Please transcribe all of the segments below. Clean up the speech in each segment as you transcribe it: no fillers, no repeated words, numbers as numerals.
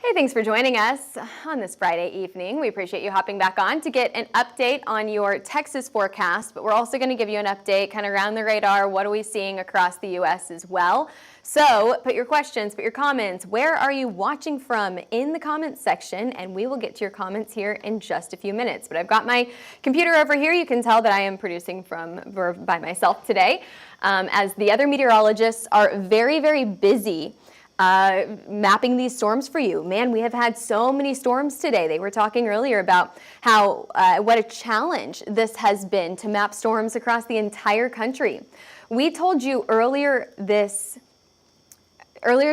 Hey, thanks for joining us on this Friday evening. We appreciate you hopping back on to get an update on your Texas forecast, but we're also going to give you an update kind of around the radar. What are we seeing across the U.S. as well? So put your questions, put your comments. Where are you watching from in the comments section? And we will get to your comments here in just a few minutes. But I've got my computer over here. You can tell that I am producing by myself today, as the other meteorologists are very, very busy mapping these storms for you. Man, we have had so many storms today. They were talking earlier about how what a challenge this has been to map storms across the entire country. We told you earlier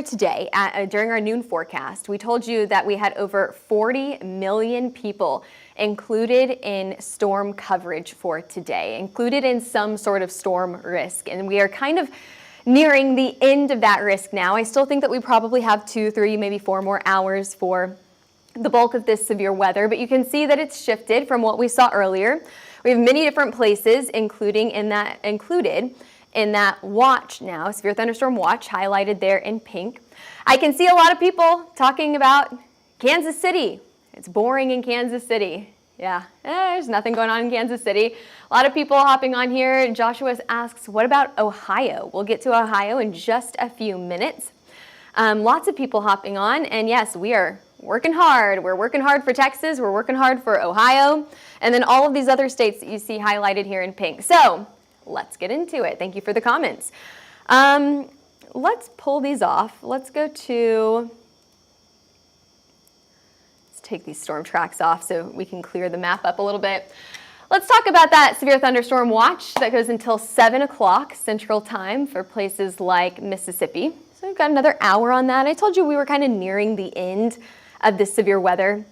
today during our noon forecast, we told you that we had over 40 million people included in storm coverage for today, included in some sort of storm risk. And we are kind of nearing the end of that risk now. I still think that we probably have 2, 3, maybe 4 more hours for the bulk of this severe weather, but you can see that it's shifted from what we saw earlier. We have many different places included in that watch now, Severe Thunderstorm Watch, highlighted there in pink. I can see a lot of people talking about Kansas City. It's boring in Kansas City. Yeah, there's nothing going on in Kansas City. A lot of people hopping on here. Joshua asks, what about Ohio? We'll get to Ohio in just a few minutes. Lots of people hopping on, and yes, we are working hard. We're working hard for Texas. We're working hard for Ohio, and then all of these other states that you see highlighted here in pink. So let's get into it. Thank you for the comments. Let's pull these off. Let's go to... take these storm tracks off so we can clear the map up a little bit. Let's talk about that Severe Thunderstorm Watch that goes until 7 o'clock Central Time for places like Mississippi. So we've got another hour on that. I told you we were kind of nearing the end of this severe weather.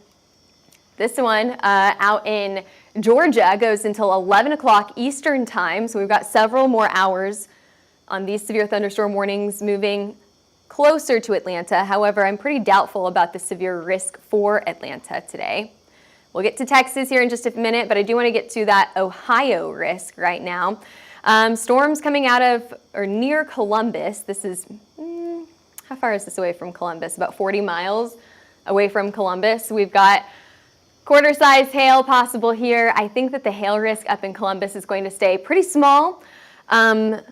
This one out in Georgia goes until 11 o'clock Eastern Time. So we've got several more hours on these severe thunderstorm warnings moving closer to Atlanta. However, I'm pretty doubtful about the severe risk for Atlanta today. We'll get to Texas here in just a minute, but I do want to get to that Ohio risk right now. Storms coming out of or near Columbus. This is, how far is this away from Columbus? About 40 miles away from Columbus. We've got quarter-size hail possible here. I think that the hail risk up in Columbus is going to stay pretty small. Are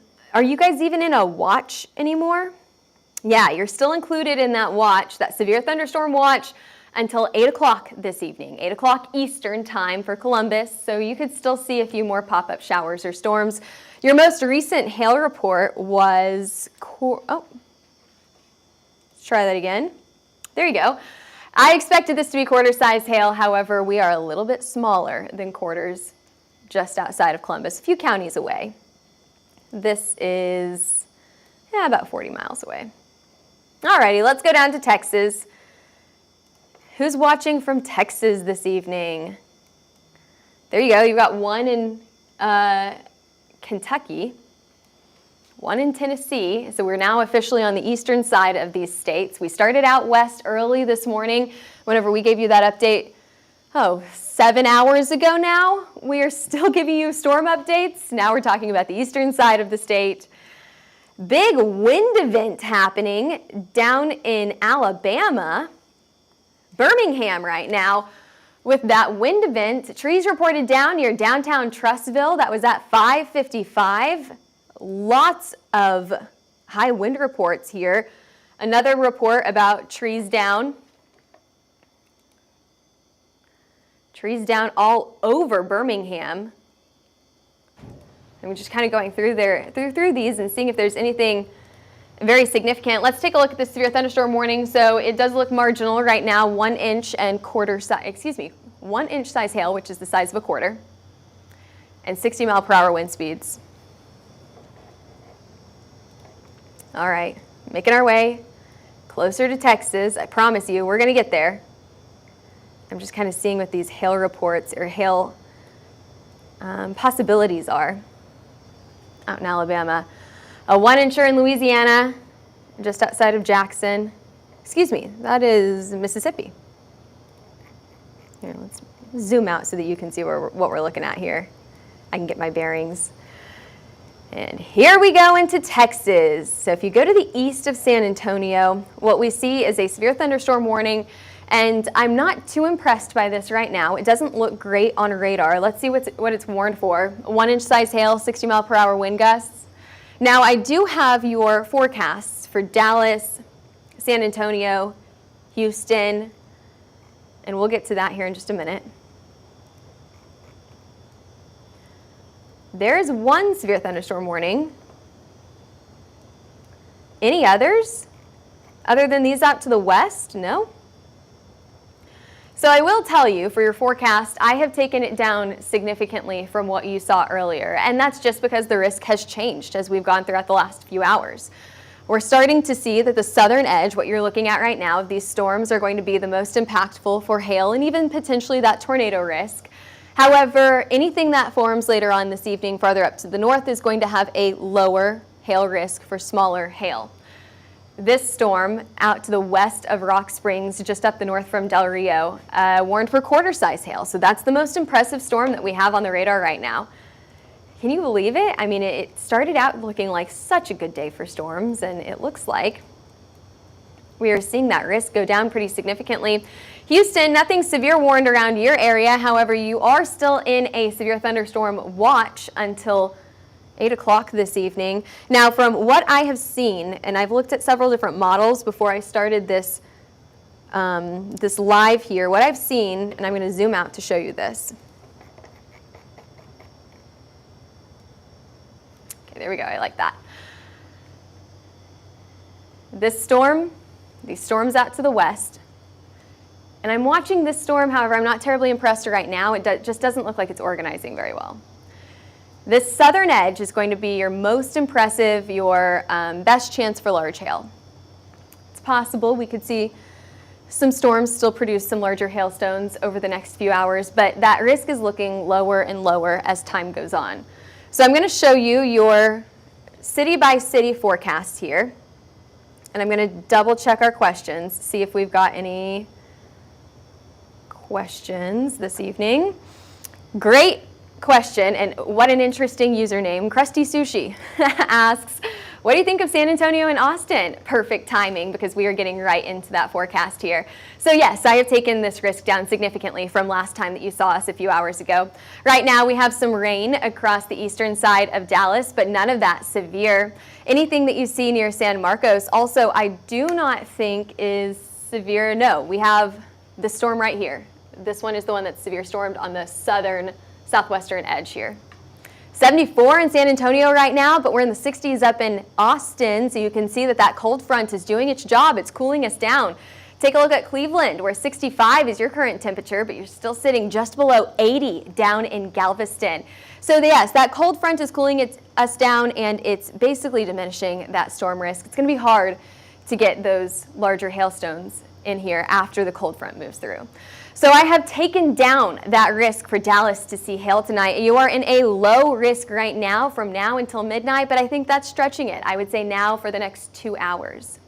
you guys even in a watch anymore? Yeah, you're still included in that watch, that Severe Thunderstorm Watch, until 8 o'clock this evening, 8 o'clock Eastern Time for Columbus, so you could still see a few more pop-up showers or storms. Your most recent hail report was, let's try that again. There you go. I expected this to be quarter-size hail, however, we are a little bit smaller than quarters just outside of Columbus, a few counties away. This is about 40 miles away. Alrighty, let's go down to Texas. Who's watching from Texas this evening? There you go. You've got one in Kentucky, one in Tennessee. So we're now officially on the eastern side of these states. We started out west early this morning whenever we gave you that update, 7 hours ago now. We are still giving you storm updates. Now we're talking about the eastern side of the state. Big wind event happening down in Alabama, Birmingham right now with that wind event. Trees reported down near downtown Trussville. That was at 5:55. Lots of high wind reports here. Another report about trees down. Trees down all over Birmingham. And we're just kind of going through these and seeing if there's anything very significant. Let's take a look at the severe thunderstorm warning. So it does look marginal right now, 1 inch and 1 inch size hail, which is the size of a quarter, and 60 mile per hour wind speeds. All right, making our way closer to Texas. I promise you, we're going to get there. I'm just kind of seeing what these hail reports or hail possibilities are out in Alabama. A 1 incher in Louisiana, just outside of Jackson. Excuse me, that is Mississippi. Here, let's zoom out so that you can see what we're looking at here. I can get my bearings. And here we go into Texas. So if you go to the east of San Antonio, what we see is a severe thunderstorm warning, and I'm not too impressed by this right now. It doesn't look great on radar. Let's see what it's warned for. 1-inch size hail, 60-mile-per-hour wind gusts. Now I do have your forecasts for Dallas, San Antonio, Houston, and we'll get to that here in just a minute. There's one severe thunderstorm warning. Any others? Other than these out to the west? No? So I will tell you, for your forecast, I have taken it down significantly from what you saw earlier, and that's just because the risk has changed as we've gone throughout the last few hours. We're starting to see that the southern edge, what you're looking at right now, these storms are going to be the most impactful for hail and even potentially that tornado risk. However, anything that forms later on this evening farther up to the north is going to have a lower hail risk for smaller hail. This storm out to the west of Rock Springs, just up the north from Del Rio, warned for quarter-size hail. So that's the most impressive storm that we have on the radar right now. Can you believe it? I mean, it started out looking like such a good day for storms, and it looks like we are seeing that risk go down pretty significantly. Houston, nothing severe warned around your area. However, you are still in a severe thunderstorm watch until 8 o'clock this evening. Now, from what I have seen, and I've looked at several different models before I started this, this live here, what I've seen, and I'm going to zoom out to show you this. Okay, there we go. I like that. This storm, these storms out to the west, and I'm watching this storm. However, I'm not terribly impressed right now. It just doesn't look like it's organizing very well. This southern edge is going to be your most impressive, your best chance for large hail. It's possible we could see some storms still produce some larger hailstones over the next few hours, but that risk is looking lower and lower as time goes on. So I'm going to show you your city-by-city forecast here, and I'm going to double check our questions, see if we've got any questions this evening. Great question, and what an interesting username. Krusty Sushi asks, what do you think of San Antonio and Austin? Perfect timing, because we are getting right into that forecast here. So yes, I have taken this risk down significantly from last time that you saw us a few hours ago. Right now we have some rain across the eastern side of Dallas, but none of that severe. Anything that you see near San Marcos also I do not think is severe. No, we have the storm right here. This one is the one that's severe stormed on the southwestern edge here. 74 in San Antonio right now, but we're in the 60s up in Austin, so you can see that that cold front is doing its job. It's cooling us down. Take a look at Cleveland, where 65 is your current temperature, but you're still sitting just below 80 down in Galveston. So yes, that cold front is cooling us down, and it's basically diminishing that storm risk. It's going to be hard to get those larger hailstones in here after the cold front moves through. So I have taken down that risk for Dallas to see hail tonight. You are in a low risk right now from now until midnight, but I think that's stretching it. I would say now for the next 2 hours.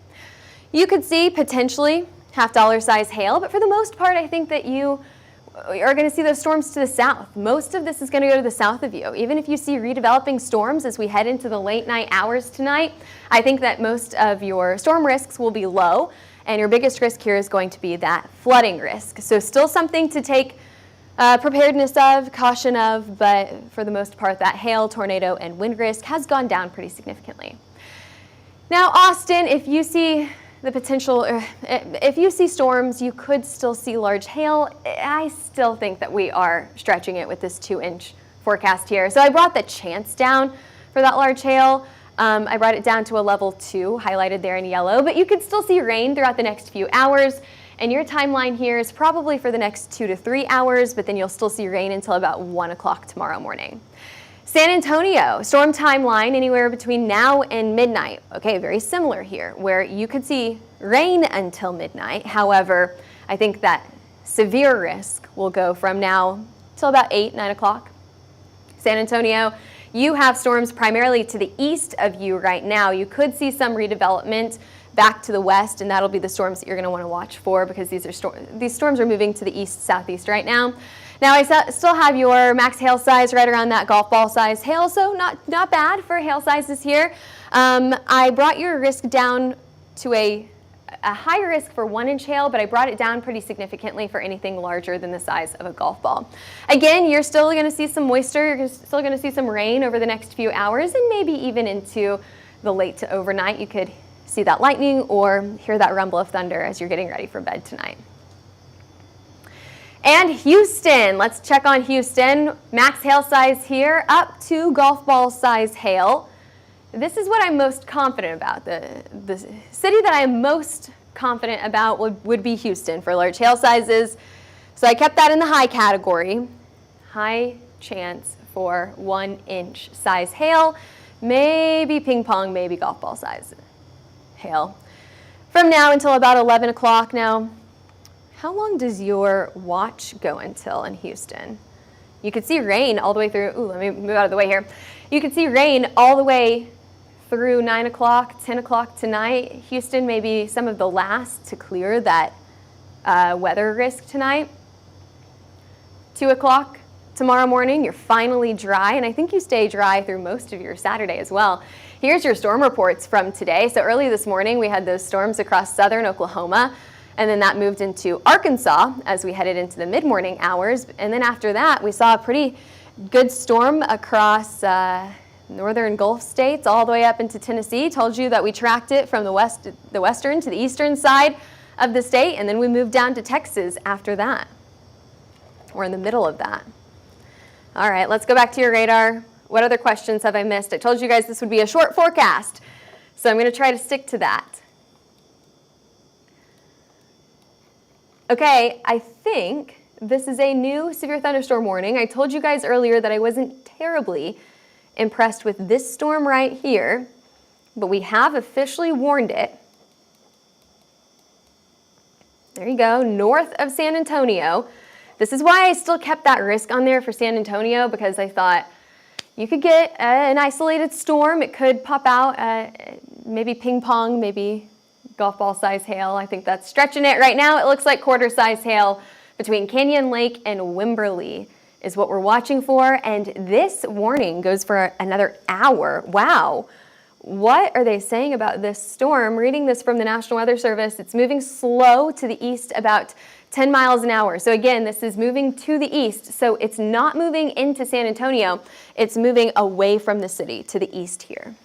You could see potentially half-dollar size hail, but for the most part, I think that you are going to see those storms to the south. Most of this is going to go to the south of you. Even if you see redeveloping storms as we head into the late night hours tonight, I think that most of your storm risks will be low. And your biggest risk here is going to be that flooding risk. So still something to take preparedness of, caution of, but for the most part, that hail, tornado, and wind risk has gone down pretty significantly. Now, Austin, if you see the potential, if you see storms, you could still see large hail. I still think that we are stretching it with this 2-inch forecast here. So I brought the chance down for that large hail. I brought it down to a level 2, highlighted there in yellow, but you could still see rain throughout the next few hours, and your timeline here is probably for the next 2 to 3 hours, but then you'll still see rain until about 1 o'clock tomorrow morning. San Antonio, storm timeline anywhere between now and midnight. Okay, very similar here, where you could see rain until midnight. However, I think that severe risk will go from now till about 8, 9 o'clock. San Antonio, you have storms primarily to the east of you right now. You could see some redevelopment back to the west, and that'll be the storms that you're going to want to watch for, because these storms are moving to the east-southeast right now. Now I still have your max hail size right around that golf ball size hail, so not bad for hail sizes here. I brought your risk down to a higher risk for 1-inch hail, but I brought it down pretty significantly for anything larger than the size of a golf ball. Again, you're still going to see some moisture, you're still going to see some rain over the next few hours, and maybe even into the late to overnight. You could see that lightning or hear that rumble of thunder as you're getting ready for bed tonight. And Houston, let's check on Houston. Max hail size here, up to golf ball size hail. This is what I'm most confident about. The city that I am most confident about would be Houston for large hail sizes. So I kept that in the high category. High chance for 1-inch size hail, maybe ping pong, maybe golf ball size hail. From now until about 11 o'clock now. How long does your watch go until in Houston? You could see rain all the way through. Ooh, let me move out of the way here. You could see rain all the way through 9 o'clock, 10 o'clock tonight. Houston may be some of the last to clear that weather risk tonight. 2 o'clock tomorrow morning, you're finally dry, and I think you stay dry through most of your Saturday as well. Here's your storm reports from today. So early this morning, we had those storms across southern Oklahoma, and then that moved into Arkansas as we headed into the mid-morning hours. And then after that, we saw a pretty good storm across northern Gulf states all the way up into Tennessee. Told you that we tracked it from the western to the eastern side of the state, and then we moved down to Texas after that. We're in the middle of that. All right, let's go back to your radar. What other questions have I missed? I told you guys this would be a short forecast, so I'm going to try to stick to that. Okay, I think this is a new severe thunderstorm warning. I told you guys earlier that I wasn't terribly impressed with this storm right here, but we have officially warned it. There you go, north of San Antonio. This is why I still kept that risk on there for San Antonio, because I thought you could get an isolated storm. It could pop out, maybe ping pong, maybe golf ball size hail. I think that's stretching it right now. It looks like quarter size hail between Canyon Lake and Wimberley is what we're watching for. And this warning goes for another hour. Wow. What are they saying about this storm? Reading this from the National Weather Service, it's moving slow to the east about 10 miles an hour. So again, this is moving to the east. So it's not moving into San Antonio. It's moving away from the city to the east here.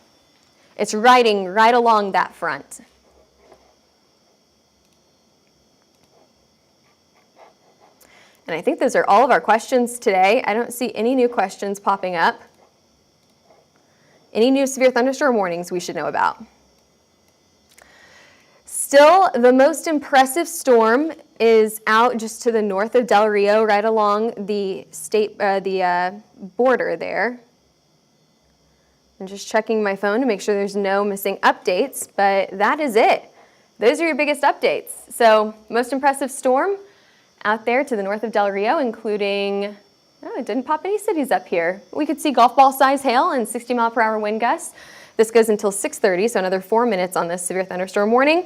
It's riding right along that front. And I think those are all of our questions today. I don't see any new questions popping up. Any new severe thunderstorm warnings we should know about? Still, the most impressive storm is out just to the north of Del Rio, right along the state, border there. I'm just checking my phone to make sure there's no missing updates, but that is it. Those are your biggest updates. So, most impressive storm out there to the north of Del Rio, including, oh, it didn't pop any cities up here. We could see golf ball size hail and 60-mile-per-hour wind gusts. This goes until 6:30, so another 4 minutes on this severe thunderstorm warning.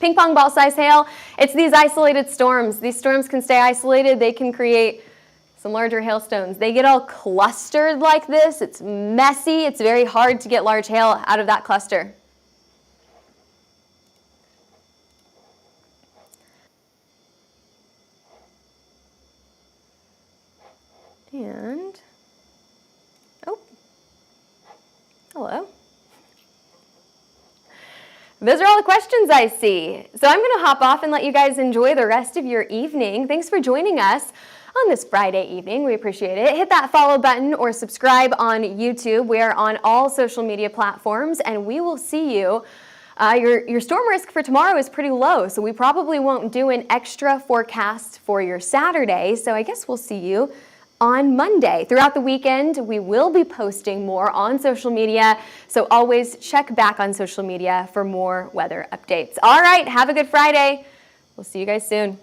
Ping pong ball size hail, it's these isolated storms. These storms can stay isolated. They can create some larger hailstones. They get all clustered like this. It's messy. It's very hard to get large hail out of that cluster. And, oh, hello. Those are all the questions I see. So I'm going to hop off and let you guys enjoy the rest of your evening. Thanks for joining us on this Friday evening. We appreciate it. Hit that follow button or subscribe on YouTube. We are on all social media platforms, and we will see you. Your storm risk for tomorrow is pretty low, so we probably won't do an extra forecast for your Saturday. So I guess we'll see you on Monday. Throughout the weekend, we will be posting more on social media, so always check back on social media for more weather updates. All right, have a good Friday. We'll see you guys soon.